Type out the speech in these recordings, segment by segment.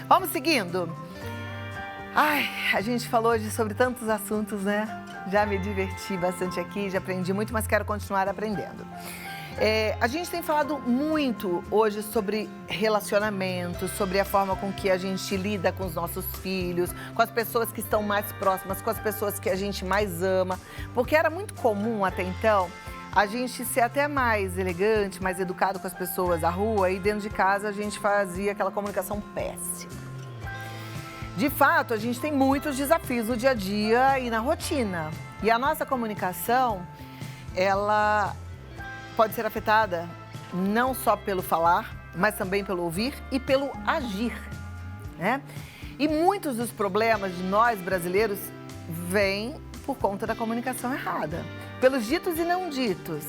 Vamos seguindo? Ai, a gente falou hoje sobre tantos assuntos, né? Já me diverti bastante aqui, já aprendi muito, mas quero continuar aprendendo. A gente tem falado muito hoje sobre relacionamentos, sobre a forma com que a gente lida com os nossos filhos, com as pessoas que estão mais próximas, com as pessoas que a gente mais ama. Porque era muito comum até então a gente ser até mais elegante, mais educado com as pessoas da rua, e dentro de casa a gente fazia aquela comunicação péssima. De fato, a gente tem muitos desafios no dia a dia e na rotina. E a nossa comunicação, ela pode ser afetada não só pelo falar, mas também pelo ouvir e pelo agir, né? E muitos dos problemas de nós brasileiros vêm por conta da comunicação errada, pelos ditos e não ditos,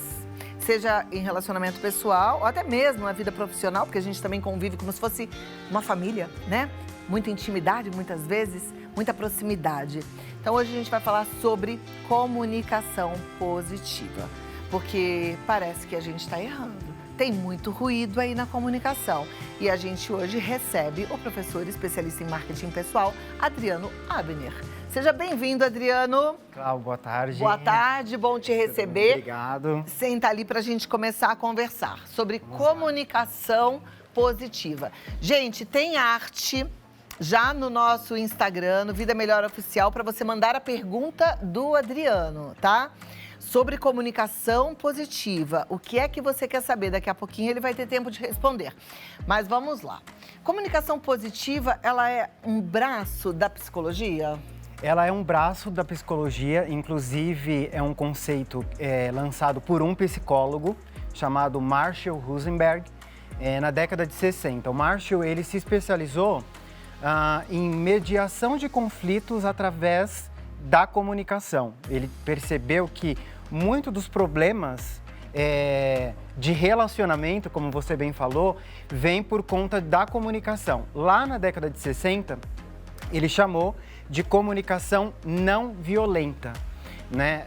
seja em relacionamento pessoal ou até mesmo na vida profissional, porque a gente também convive como se fosse uma família, né? Muita intimidade, muitas vezes, muita proximidade. Então hoje a gente vai falar sobre comunicação positiva, porque parece que a gente está errando. Tem muito ruído aí na comunicação. E a gente hoje recebe o professor especialista em marketing pessoal, Adriano Abner. Seja bem-vindo, Adriano. Cláudio, boa tarde. Boa tarde, bom te receber. Obrigado. Senta ali para a gente começar a conversar sobre comunicação positiva. Gente, tem arte já no nosso Instagram, no Vida Melhor Oficial, para você mandar a pergunta do Adriano, tá? Sobre comunicação positiva. O que é que você quer saber? Daqui a pouquinho ele vai ter tempo de responder. Mas vamos lá. Comunicação positiva, ela é um braço da psicologia? Ela é um braço da psicologia, inclusive é um conceito lançado por um psicólogo chamado Marshall Rosenberg, na década de 60. O Marshall, ele se especializou em mediação de conflitos através da comunicação. Ele percebeu que muitos dos problemas de relacionamento, como você bem falou, vem por conta da comunicação. Lá na década de 60, ele chamou de comunicação não violenta, né?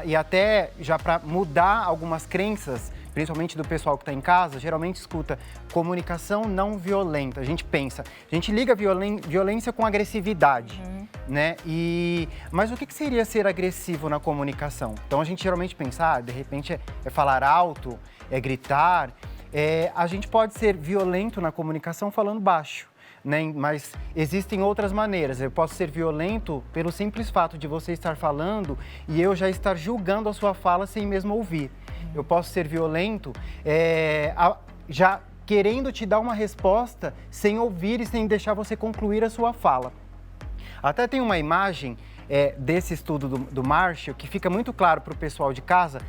E até já para mudar algumas crenças, principalmente do pessoal que está em casa, geralmente escuta comunicação não violenta. A gente pensa, a gente liga violência com agressividade, né? Mas o que seria ser agressivo na comunicação? Então a gente geralmente pensa, de repente é falar alto, é gritar. A gente pode ser violento na comunicação falando baixo, né? Mas existem outras maneiras. Eu posso ser violento pelo simples fato de você estar falando e eu já estar julgando a sua fala sem mesmo ouvir. Eu posso ser violento já querendo te dar uma resposta sem ouvir e sem deixar você concluir a sua fala. Até tem uma imagem desse estudo do Marshall que fica muito claro para o pessoal de casa,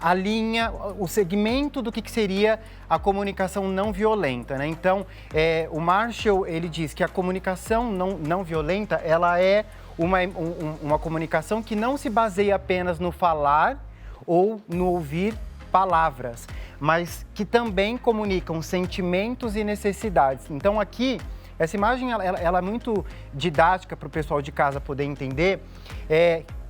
a linha, o segmento do que seria a comunicação não violenta, né? Então, o Marshall, ele diz que a comunicação não violenta, ela é uma comunicação que não se baseia apenas no falar ou no ouvir palavras, mas que também comunicam sentimentos e necessidades. Então aqui, essa imagem ela é muito didática para o pessoal de casa poder entender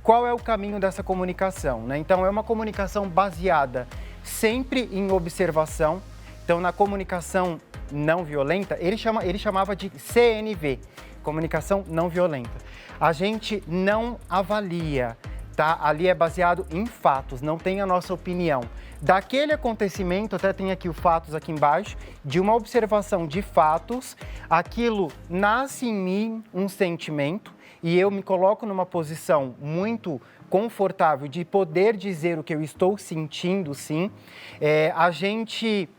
qual é o caminho dessa comunicação, né? Então é uma comunicação baseada sempre em observação. Então na comunicação não violenta, ele chamava de CNV, comunicação não violenta. A gente não avalia, tá? Ali é baseado em fatos, não tem a nossa opinião. Daquele acontecimento, até tem aqui os fatos aqui embaixo, de uma observação de fatos, aquilo nasce em mim um sentimento e eu me coloco numa posição muito confortável de poder dizer o que eu estou sentindo, sim. A gente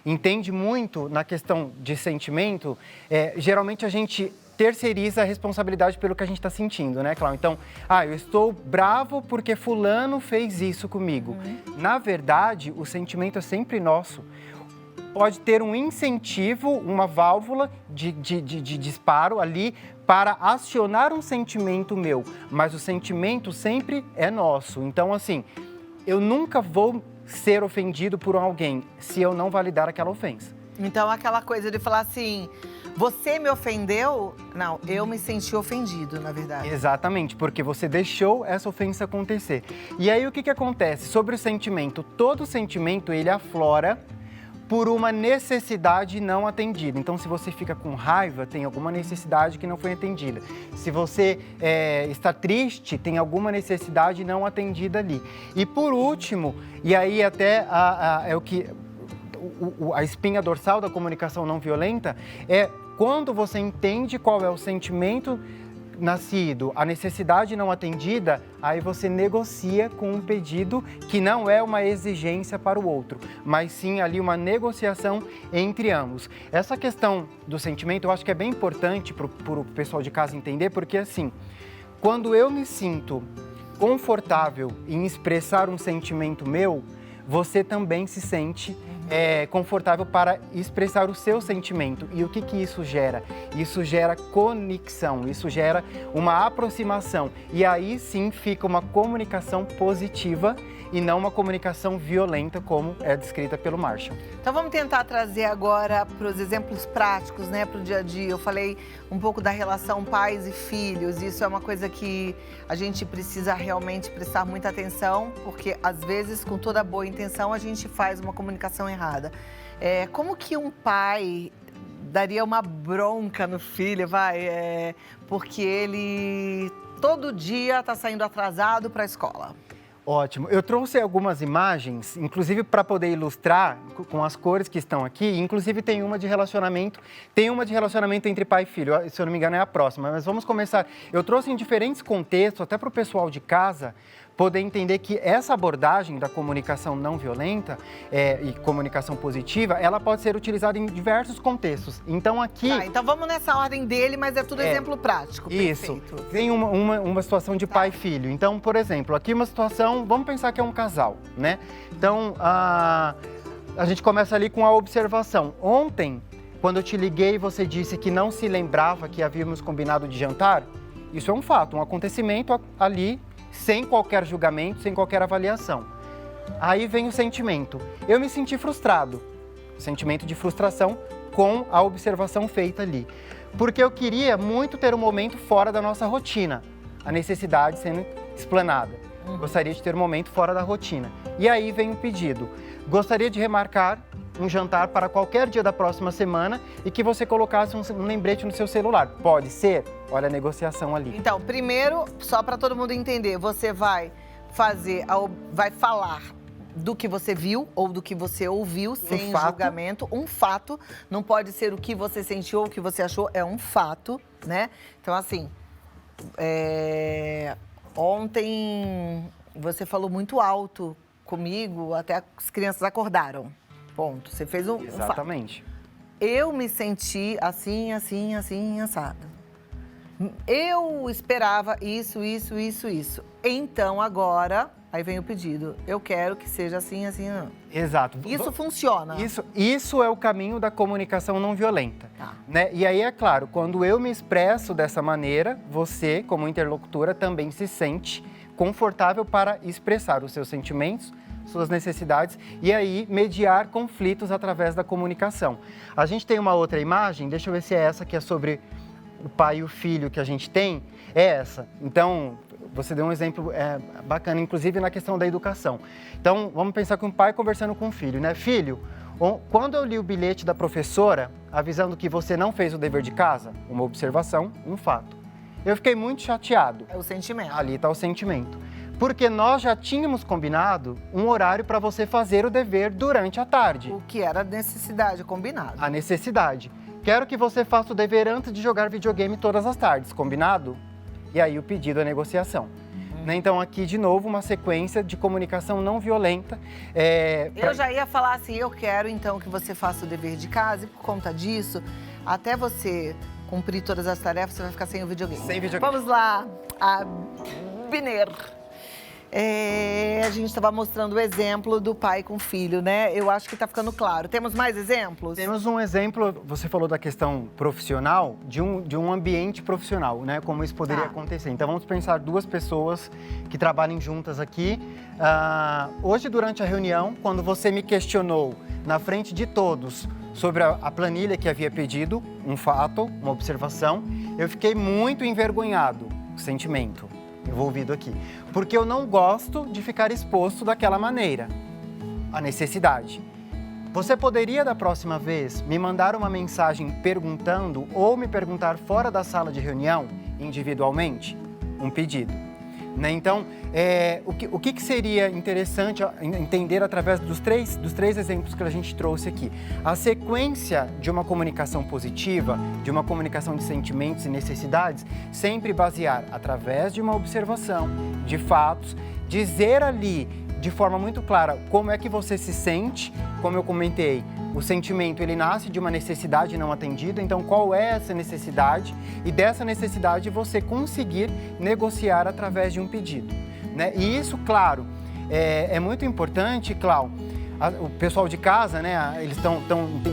entende muito na questão de sentimento, geralmente a gente terceiriza a responsabilidade pelo que a gente está sentindo, né, Cláudia? Então, eu estou bravo porque fulano fez isso comigo. Na verdade, o sentimento é sempre nosso. Pode ter um incentivo, uma válvula de disparo ali para acionar um sentimento meu, mas o sentimento sempre é nosso. Então, assim, eu nunca vou ser ofendido por alguém se eu não validar aquela ofensa. Então, aquela coisa de falar assim, você me ofendeu? Não, eu me senti ofendido, na verdade. Exatamente, porque você deixou essa ofensa acontecer. E aí, o que acontece? Sobre o sentimento, todo sentimento, ele aflora por uma necessidade não atendida. Então, se você fica com raiva, tem alguma necessidade que não foi atendida. Se você está triste, tem alguma necessidade não atendida ali. E por último, e aí até é o que a espinha dorsal da comunicação não violenta, é quando você entende qual é o sentimento nascido, a necessidade não atendida, aí você negocia com um pedido que não é uma exigência para o outro, mas sim ali uma negociação entre ambos. Essa questão do sentimento eu acho que é bem importante para o pessoal de casa entender, porque assim, quando eu me sinto confortável em expressar um sentimento meu, você também se sente confortável para expressar o seu sentimento. E o que isso gera? Isso gera conexão, isso gera uma aproximação. E aí sim fica uma comunicação positiva e não uma comunicação violenta, como é descrita pelo Marshall. Então vamos tentar trazer agora para os exemplos práticos, né, para o dia a dia. Eu falei um pouco da relação pais e filhos. Isso é uma coisa que a gente precisa realmente prestar muita atenção, porque às vezes, com toda boa intenção, a gente faz uma comunicação errada. Como que um pai daria uma bronca no filho, porque ele todo dia está saindo atrasado para a escola? Ótimo. Eu trouxe algumas imagens, inclusive para poder ilustrar com as cores que estão aqui. Inclusive tem uma de relacionamento entre pai e filho. Se eu não me engano é a próxima, mas vamos começar. Eu trouxe em diferentes contextos, até para o pessoal de casa poder entender que essa abordagem da comunicação não violenta e comunicação positiva, ela pode ser utilizada em diversos contextos. Então aqui... Então vamos nessa ordem dele, mas é tudo exemplo prático. Isso. Perfeito. Tem uma situação de pai e filho. Então, por exemplo, aqui uma situação, vamos pensar que é um casal, né? Então, a gente começa ali com a observação. Ontem, quando eu te liguei, você disse que não se lembrava que havíamos combinado de jantar. Isso é um fato, um acontecimento ali, sem qualquer julgamento, sem qualquer avaliação. Aí vem o sentimento. Eu me senti frustrado. Sentimento de frustração com a observação feita ali. Porque eu queria muito ter um momento fora da nossa rotina. A necessidade sendo explanada. Gostaria de ter um momento fora da rotina. E aí vem o pedido. Gostaria de remarcar um jantar para qualquer dia da próxima semana e que você colocasse um lembrete no seu celular. Pode ser? Olha a negociação ali. Então, primeiro, só para todo mundo entender, você vai falar do que você viu ou do que você ouviu, sem julgamento. Um fato, não pode ser o que você sentiu ou o que você achou, é um fato, né? Então, assim, ontem você falou muito alto comigo, até as crianças acordaram. Ponto. Você fez um fato. Exatamente. Eu me senti assim, assim, assim, assado. Eu esperava isso. Então, agora, aí vem o pedido. Eu quero que seja assim, assim, não. Exato. Isso funciona. Isso é o caminho da comunicação não violenta. Né? E aí, é claro, quando eu me expresso dessa maneira, você, como interlocutora, também se sente confortável para expressar os seus sentimentos, suas necessidades e aí mediar conflitos através da comunicação. A gente tem uma outra imagem, deixa eu ver se é essa que é sobre o pai e o filho que a gente tem, é essa. Então, você deu um exemplo bacana, inclusive na questão da educação. Então, vamos pensar com um pai conversando com o filho, né? Filho, quando eu li o bilhete da professora avisando que você não fez o dever de casa, uma observação, um fato. Eu fiquei muito chateado. É o sentimento. Ali está o sentimento. Porque nós já tínhamos combinado um horário para você fazer o dever durante a tarde. O que era a necessidade, combinado. A necessidade. Quero que você faça o dever antes de jogar videogame todas as tardes, combinado? E aí o pedido é negociação. Né? Então aqui, de novo, uma sequência de comunicação não violenta. Eu já ia falar assim, eu quero então que você faça o dever de casa e por conta disso, até você cumprir todas as tarefas, você vai ficar sem o videogame. Sem videogame. Vamos lá, a Biner. A gente estava mostrando o exemplo do pai com o filho, né? Eu acho que está ficando claro. Temos mais exemplos? Temos um exemplo, você falou da questão profissional, de um ambiente profissional, né? Como isso poderia acontecer. Então, vamos pensar duas pessoas que trabalhem juntas aqui. Hoje, durante a reunião, quando você me questionou na frente de todos sobre a planilha que havia pedido, um fato, uma observação, eu fiquei muito envergonhado, o sentimento envolvido aqui. Porque eu não gosto de ficar exposto daquela maneira, a necessidade. Você poderia, da próxima vez, me mandar uma mensagem perguntando ou me perguntar fora da sala de reunião, individualmente? Um pedido. Né? Então, o que seria interessante entender através dos três exemplos que a gente trouxe aqui? A sequência de uma comunicação positiva, de uma comunicação de sentimentos e necessidades, sempre basear através de uma observação, de fatos, dizer ali de forma muito clara como é que você se sente, como eu comentei. O sentimento, ele nasce de uma necessidade não atendida, então qual é essa necessidade? E dessa necessidade você conseguir negociar através de um pedido, né? E isso, claro, é muito importante, Clau. O pessoal de casa, né, eles estão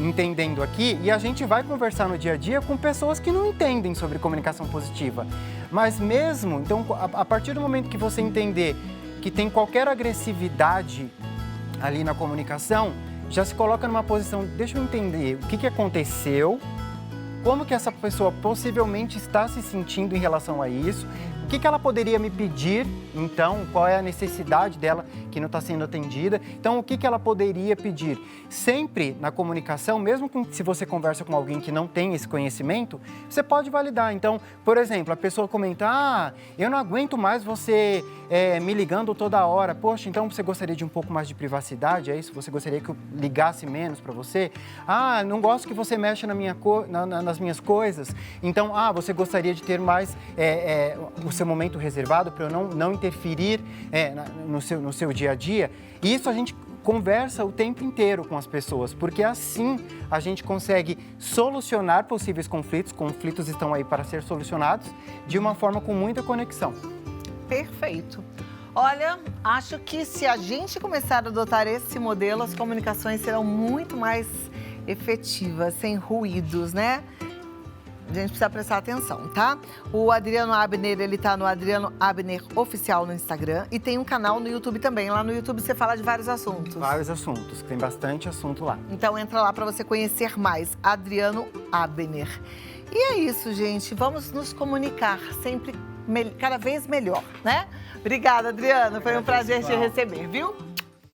entendendo aqui e a gente vai conversar no dia a dia com pessoas que não entendem sobre comunicação positiva. Mas mesmo, então, a partir do momento que você entender que tem qualquer agressividade ali na comunicação, já se coloca numa posição, deixa eu entender o que aconteceu, como que essa pessoa possivelmente está se sentindo em relação a isso, o que ela poderia me pedir, então, qual é a necessidade dela que não está sendo atendida, então o que ela poderia pedir. Sempre na comunicação, mesmo se você conversa com alguém que não tem esse conhecimento, você pode validar. Então, por exemplo, a pessoa comenta, eu não aguento mais você me ligando toda hora, poxa, então você gostaria de um pouco mais de privacidade, é isso? Você gostaria que eu ligasse menos para você? Não gosto que você mexa nas minhas coisas, então, você gostaria de ter mais o seu momento reservado para eu não interferir no seu dia a dia. E isso a gente conversa o tempo inteiro com as pessoas, porque assim a gente consegue solucionar possíveis conflitos. Conflitos estão aí para ser solucionados de uma forma com muita conexão. Perfeito. Olha, acho que se a gente começar a adotar esse modelo, as comunicações serão muito mais efetivas, sem ruídos, né? A gente precisa prestar atenção, tá? O Adriano Abner, ele tá no Adriano Abner Oficial no Instagram e tem um canal no YouTube também. Lá no YouTube você fala de vários assuntos. Vários assuntos, tem bastante assunto lá. Então entra lá para você conhecer mais, Adriano Abner. E é isso, gente. Vamos nos comunicar sempre cada vez melhor, né? Obrigada, Adriano. Foi um prazer te receber, viu?